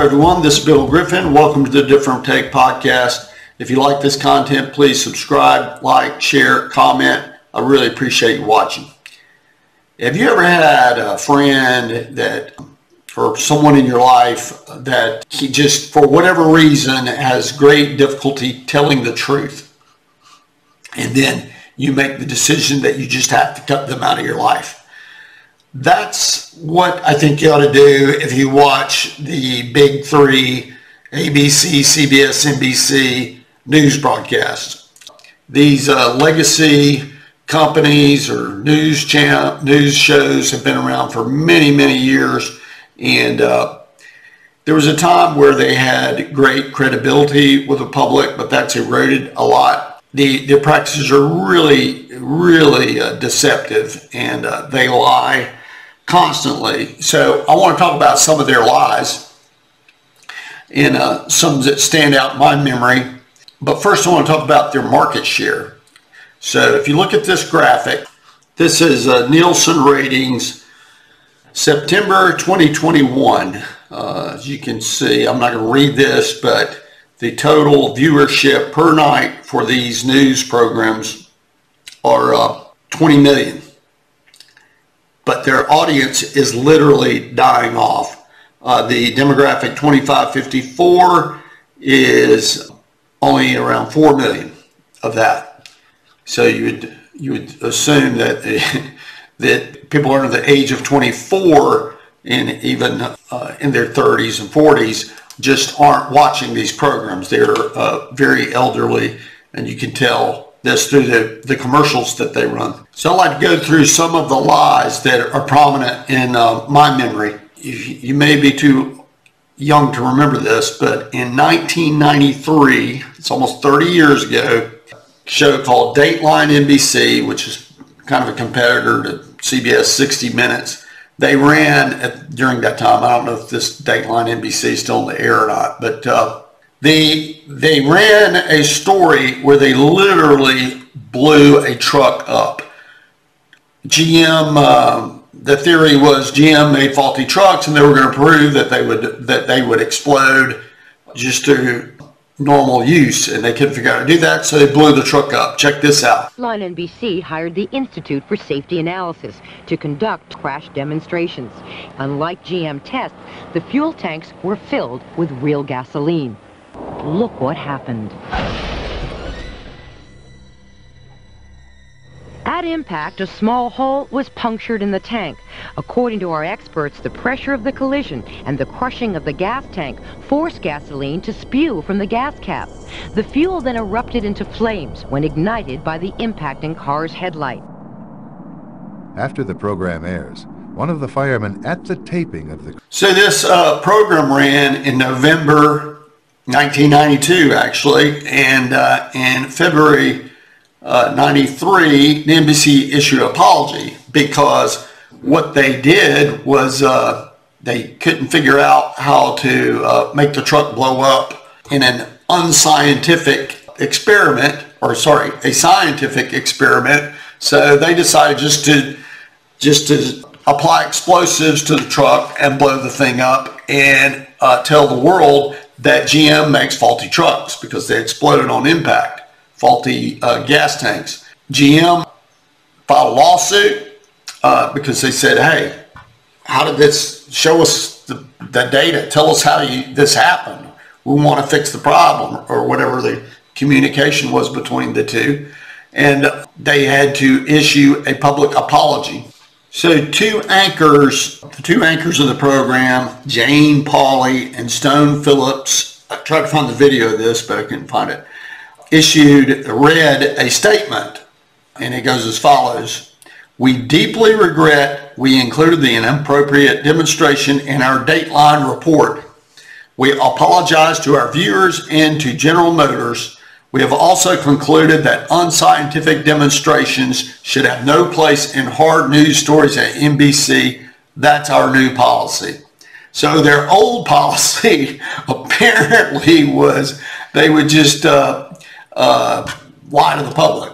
everyone, this is Bill Griffin. Welcome to the Different Take podcast. If you like this content, please subscribe, like, share, comment. I really appreciate you watching. Have you ever had a friend or someone in your life that he just, for whatever reason, has great difficulty telling the truth? And then you make the decision that you just have to cut them out of your life. That's what I think you ought to do if you watch the big three, ABC, CBS, NBC news broadcasts. These legacy companies or news shows have been around for many, many years. And there was a time where they had great credibility with the public, but that's eroded a lot. The practices are really deceptive, and they lie constantly. So I want to talk about some of their lies and some that stand out in my memory. But first I want to talk about their market share. So if you look at this graphic, this is Nielsen ratings September 2021. As you can see, I'm not going to read this, but the total viewership per night for these news programs are 20 million. But their audience is literally dying off. The demographic 25-54 is only around 4 million of that. So you would assume that that people under the age of 24 and even in their 30s and 40s just aren't watching these programs. They're very elderly, and you can tell this through the commercials that they run. So I'd like to go through some of the lies that are prominent in my memory. You may be too young to remember this, but in 1993, it's almost 30 years ago, a show called Dateline NBC, which is kind of a competitor to CBS 60 Minutes. They ran, during that time, I don't know if this Dateline NBC is still in the air or not, but they ran a story where they literally blew a truck up. GM, the theory was GM made faulty trucks, and they were going to prove that they would explode just through normal use, and they couldn't figure out how to do that, so they blew the truck up. Check this out. Line NBC hired the Institute for Safety Analysis to conduct crash demonstrations. Unlike GM tests, the fuel tanks were filled with real gasoline. Look what happened. At impact, a small hole was punctured in the tank. According to our experts, the pressure of the collision and the crushing of the gas tank forced gasoline to spew from the gas cap. The fuel then erupted into flames when ignited by the impacting car's headlight. After the program airs, one of the firemen at the taping of the... So this program ran in November 1992, actually, and in February 93, the NBC issued an apology because what they did was they couldn't figure out how to make the truck blow up in an unscientific experiment, a scientific experiment. So they decided just to apply explosives to the truck and blow the thing up and tell the world that GM makes faulty trucks because they exploded on impact, faulty gas tanks. GM filed a lawsuit because they said, hey, how did this, show us the data, tell us how this happened. We want to fix the problem, or whatever the communication was between the two. And they had to issue a public apology. So the two anchors of the program, Jane Pauley and Stone Phillips, I tried to find the video of this, but I couldn't find it, read a statement, and it goes as follows. We deeply regret we included the inappropriate demonstration in our Dateline report. We apologize to our viewers and to General Motors. We have also concluded that unscientific demonstrations should have no place in hard news stories at NBC. That's our new policy. So their old policy apparently was they would just lie to the public,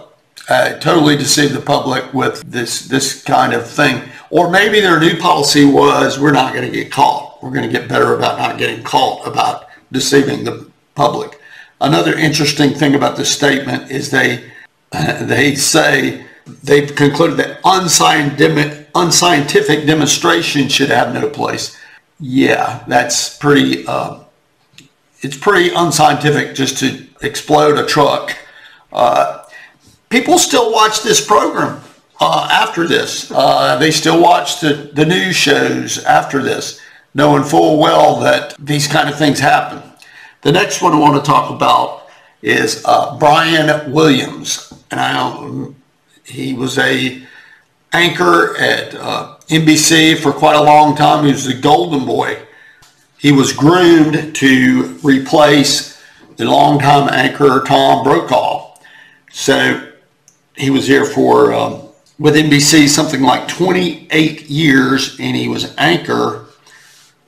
totally deceive the public with this kind of thing. Or maybe their new policy was we're not going to get caught. caught. We're going to get better about not getting caught, about deceiving the public. Another interesting thing about this statement is they say they've concluded that unscientific demonstration should have no place. Yeah, that's pretty, it's pretty unscientific just to explode a truck. People still watch this program after this. They still watch the news shows after this, knowing full well that these kind of things happen. The next one I want to talk about is Brian Williams. And he was a anchor at NBC for quite a long time. He was the golden boy. He was groomed to replace the longtime anchor Tom Brokaw. So he was here for with NBC something like 28 years, and he was anchor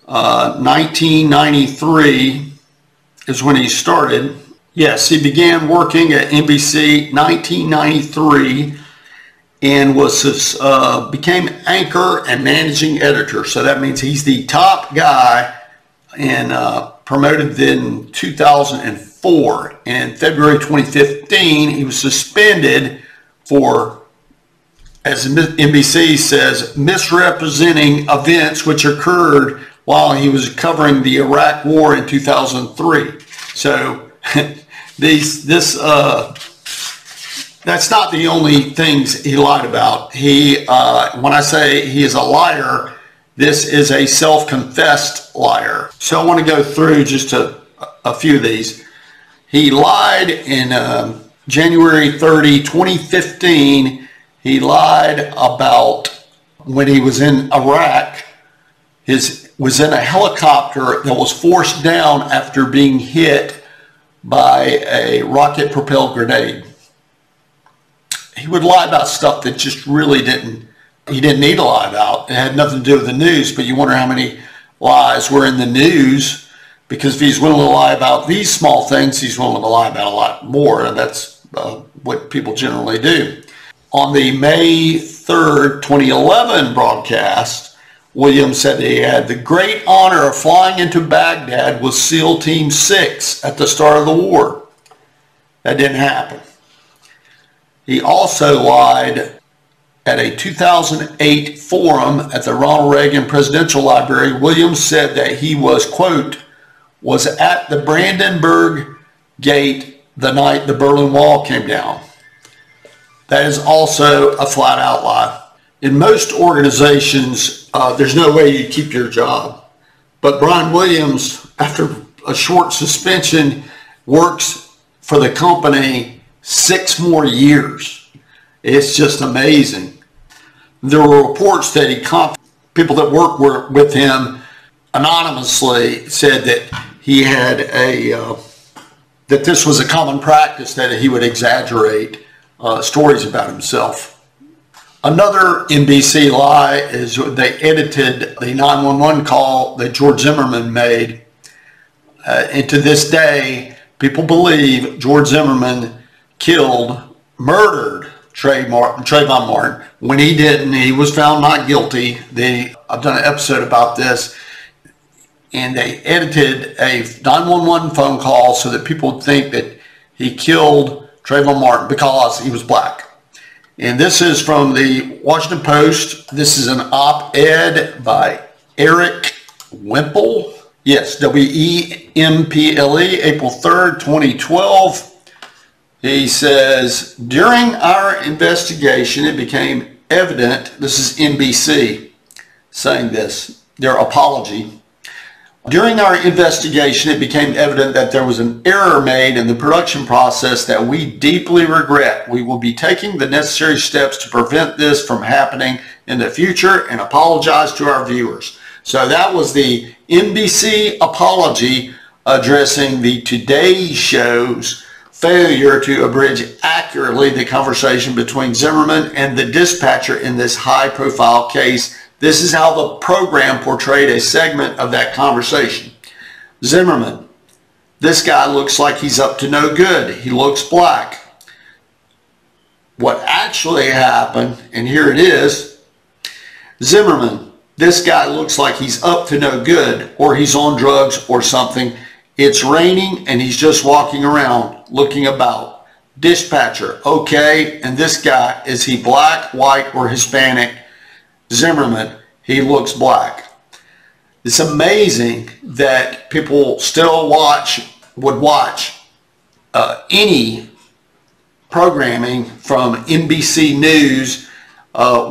1993 is when he started. Yes, he began working at NBC 1993 and became anchor and managing editor. So that means he's the top guy, and promoted in 2004. And in February 2015, he was suspended for, as NBC says, misrepresenting events which occurred while he was covering the Iraq War in 2003. So that's not the only things he lied about. When I say he is a liar, this is a self-confessed liar. So I want to go through just a few of these. He lied in January 30, 2015. He lied about when he was in Iraq. Was in a helicopter that was forced down after being hit by a rocket-propelled grenade. He would lie about stuff that just really he didn't need to lie about. It had nothing to do with the news, but you wonder how many lies were in the news, because if he's willing to lie about these small things, he's willing to lie about a lot more, and that's what people generally do. On the May 3rd, 2011 broadcast, Williams said that he had the great honor of flying into Baghdad with SEAL Team 6 at the start of the war. That didn't happen. He also lied at a 2008 forum at the Ronald Reagan Presidential Library. Williams said that he was, quote, was at the Brandenburg Gate the night the Berlin Wall came down. That is also a flat out lie. In most organizations, there's no way you keep your job. But Brian Williams, after a short suspension, works for the company 6 more years. It's just amazing. There were reports that people that work with him anonymously said that he had that this was a common practice, that he would exaggerate stories about himself. Another NBC lie is they edited the 911 call that George Zimmerman made. And to this day, people believe George Zimmerman murdered Trayvon Martin. When he didn't, he was found not guilty. I've done an episode about this. And they edited a 911 phone call so that people would think that he killed Trayvon Martin because he was black. And this is from the Washington Post. This is an op-ed by Eric Wemple. Yes, W-E-M-P-L-E, April 3rd, 2012. He says, during our investigation, it became evident, this is NBC saying this, their apology. During our investigation, it became evident that there was an error made in the production process that we deeply regret. We will be taking the necessary steps to prevent this from happening in the future and apologize to our viewers. So that was the NBC apology addressing the Today Show's failure to abridge accurately the conversation between Zimmerman and the dispatcher in this high-profile case. This is how the program portrayed a segment of that conversation. Zimmerman, this guy looks like he's up to no good. He looks black. What actually happened, and here it is, Zimmerman, this guy looks like he's up to no good, or he's on drugs or something. It's raining and he's just walking around looking about. Dispatcher, okay, and this guy, is he black, white, or Hispanic? Zimmerman, he looks black. It's amazing that people still would watch any programming from NBC News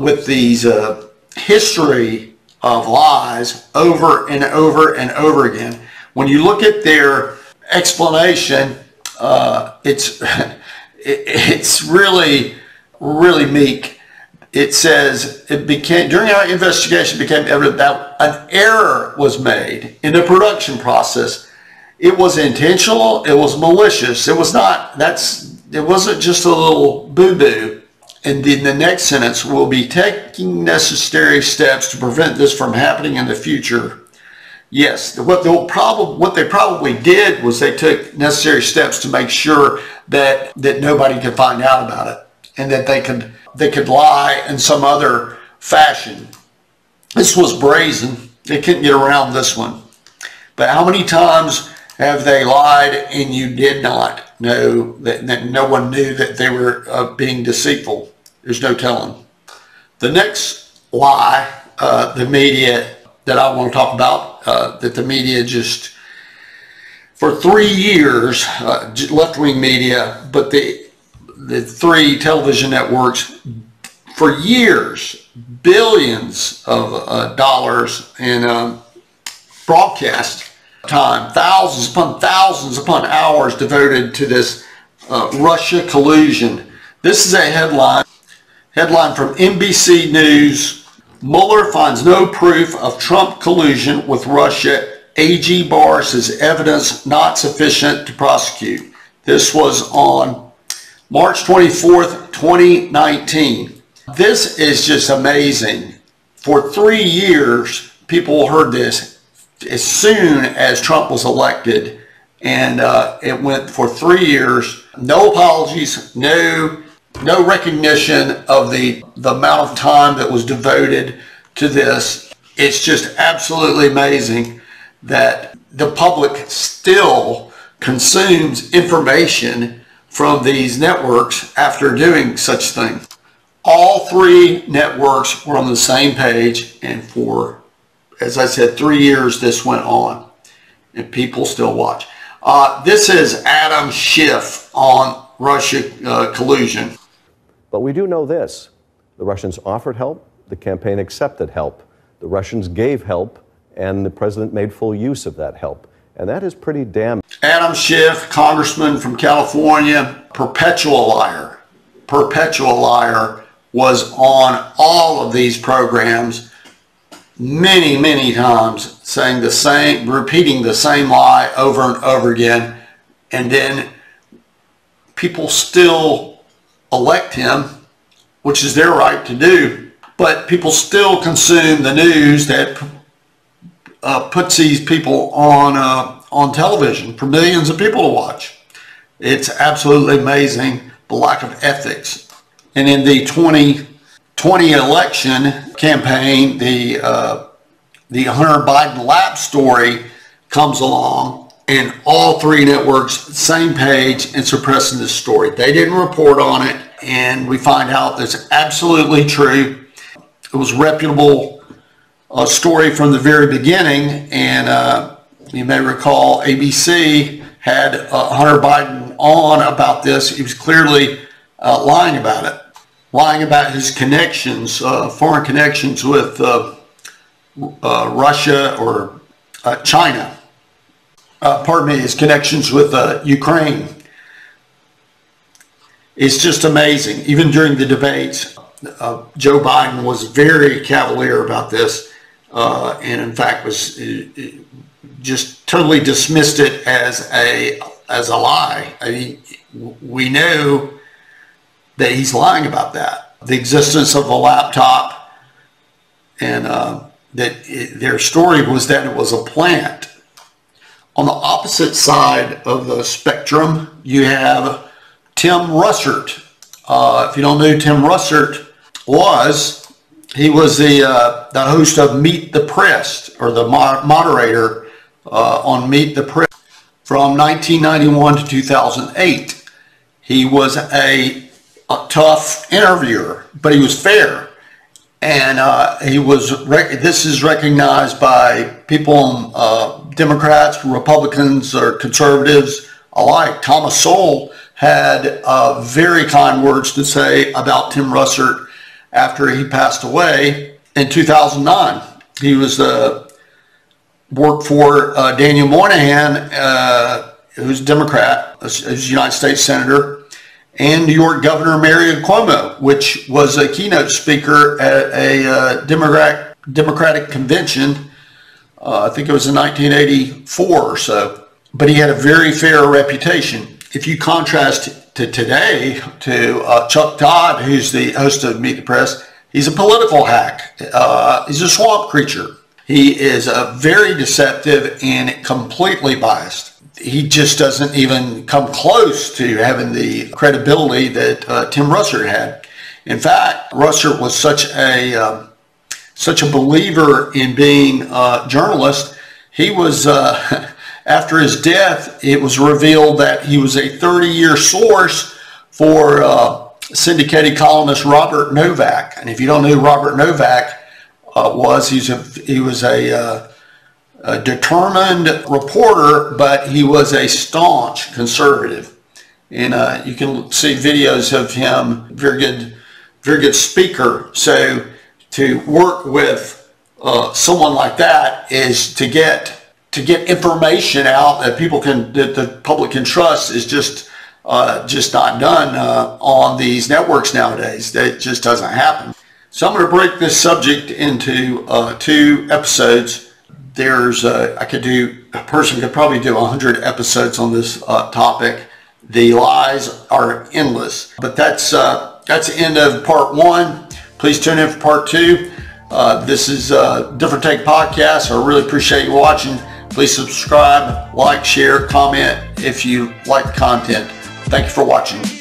with these history of lies over and over and over again. When you look at their explanation, it's really, really meek. It says, during our investigation, it became evident that an error was made in the production process. It was intentional, it was malicious. It wasn't just a little boo-boo. And then the next sentence, will be taking necessary steps to prevent this from happening in the future. Yes, what they probably did was they took necessary steps to make sure that nobody could find out about it, and that they could lie in some other fashion. This was brazen. They couldn't get around this one. But how many times have they lied and you did not know, that no one knew that they were being deceitful? There's no telling. The next lie, the media, that I want to talk about, that the media just, for 3 years, left-wing media, but the 3 television networks, for years, billions of dollars in broadcast time, thousands upon hours devoted to this Russia collusion. This is a headline from NBC News. Mueller finds no proof of Trump collusion with Russia. AG Barr says evidence not sufficient to prosecute. This was on March 24th, 2019. This is just amazing. For 3 years, people heard this as soon as Trump was elected, and it went for 3 years. No apologies, no recognition of the amount of time that was devoted to this. It's just absolutely amazing that the public still consumes information from these networks after doing such things. All 3 networks were on the same page, and for, as I said, 3 years this went on, and people still watch. This is Adam Schiff on Russia collusion. But we do know this: the Russians offered help, the campaign accepted help, the Russians gave help, and the president made full use of that help. And that is pretty damn. Adam Schiff, congressman from California, perpetual liar, was on all of these programs many times, saying the same, repeating the same lie over and over again, and then people still elect him, which is their right to do, but people still consume the news that puts these people on television for millions of people to watch. It's absolutely amazing, the lack of ethics. And in the 2020 election campaign, the Hunter Biden lab story comes along, and all 3 networks, same page, and suppressing this story. They didn't report on it, and we find out that's absolutely true. It was a reputable story from the very beginning, and you may recall ABC had Hunter Biden on about this. He was clearly lying about it, lying about his connections, foreign connections with Russia or China. His connections with Ukraine. It's just amazing. Even during the debates, Joe Biden was very cavalier about this, and in fact was just totally dismissed it as a lie. I mean, we know that he's lying about that. The existence of a laptop, and their story was that it was a plant. On the opposite side of the spectrum, you have Tim Russert. If you don't know who Tim Russert was, He was the host of Meet the Press, or the moderator on Meet the Press from 1991 to 2008. He was a tough interviewer, but he was fair. And this is recognized by people, Democrats, Republicans, or conservatives alike. Thomas Sowell had very kind words to say about Tim Russert after he passed away in 2009. He was worked for Daniel Moynihan, who's a Democrat, who's a United States Senator, and New York Governor Mario Cuomo, which was a keynote speaker at a Democratic convention. I think it was in 1984 or so. But he had a very fair reputation. If you contrast to today, to Chuck Todd, who's the host of Meet the Press, he's a political hack. He's a swamp creature. He is very deceptive and completely biased. He just doesn't even come close to having the credibility that Tim Russert had. In fact, Russert was such a believer in being a journalist. He was, after his death, it was revealed that he was a 30-year source for syndicated columnist Robert Novak. And if you don't know who Robert Novak was, he was a determined reporter, but he was a staunch conservative. And you can see videos of him, very good speaker. So to work with someone like that is to get information out that that the public can trust is just not done on these networks nowadays. That just doesn't happen. So I'm going to break this subject into 2 episodes. A person could probably do 100 episodes on this topic. The lies are endless. But that's the end of part 1. Please tune in for part 2. This is Different Take Podcast. I really appreciate you watching. Please subscribe, like, share, comment if you like the content. Thank you for watching.